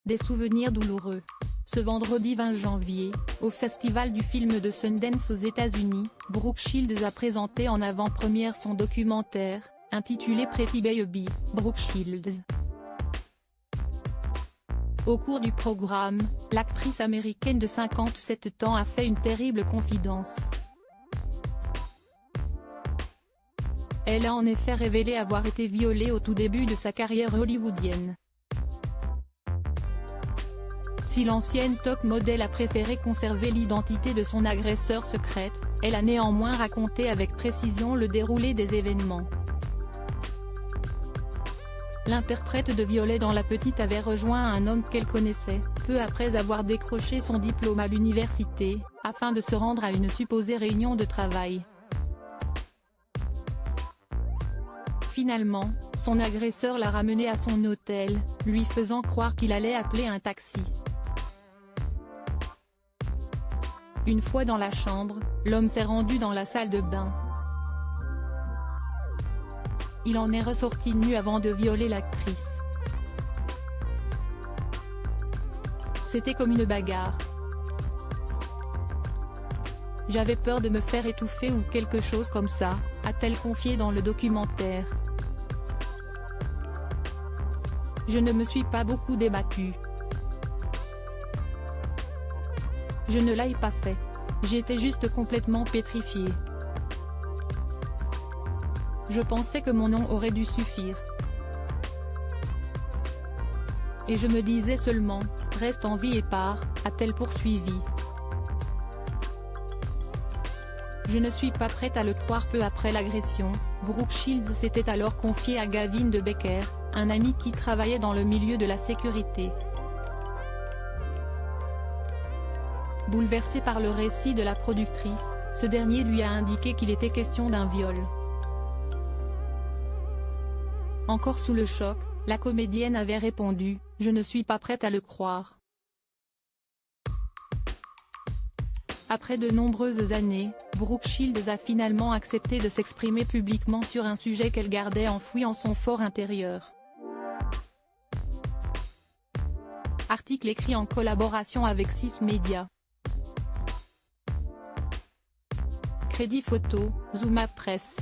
Des souvenirs douloureux. Ce vendredi 20 janvier, au Festival du film de Sundance aux États-Unis, Brooke Shields a présenté en avant-première son documentaire, intitulé Pretty Baby, Brooke Shields. Au cours du programme, l'actrice américaine de 57 ans a fait une terrible confidence. Elle a en effet révélé avoir été violée au tout début de sa carrière hollywoodienne. Si l'ancienne top modèle a préféré conserver l'identité de son agresseur secrète, elle a néanmoins raconté avec précision le déroulé des événements. L'interprète de Violet dans La Petite avait rejoint un homme qu'elle connaissait, peu après avoir décroché son diplôme à l'université, afin de se rendre à une supposée réunion de travail. Finalement, son agresseur l'a ramenée à son hôtel, lui faisant croire qu'il allait appeler un taxi. Une fois dans la chambre, l'homme s'est rendu dans la salle de bain. Il en est ressorti nu avant de violer l'actrice. C'était comme une bagarre. J'avais peur de me faire étouffer ou quelque chose comme ça, a-t-elle confié dans le documentaire. Je ne me suis pas beaucoup débattue. Je ne l'ai pas fait. J'étais juste complètement pétrifiée. Je pensais que mon nom aurait dû suffire. Et je me disais seulement, reste en vie et pars, a-t-elle poursuivi. Je ne suis pas prête à le croire. Peu après l'agression, Brooke Shields s'était alors confiée à Gavin de Becker, un ami qui travaillait dans le milieu de la sécurité. Bouleversé par le récit de la productrice, ce dernier lui a indiqué qu'il était question d'un viol. Encore sous le choc, la comédienne avait répondu « Je ne suis pas prête à le croire ». Après de nombreuses années, Brooke Shields a finalement accepté de s'exprimer publiquement sur un sujet qu'elle gardait enfoui en son fort intérieur. Article écrit en collaboration avec 6 médias. Crédit photo, Zooma Presse.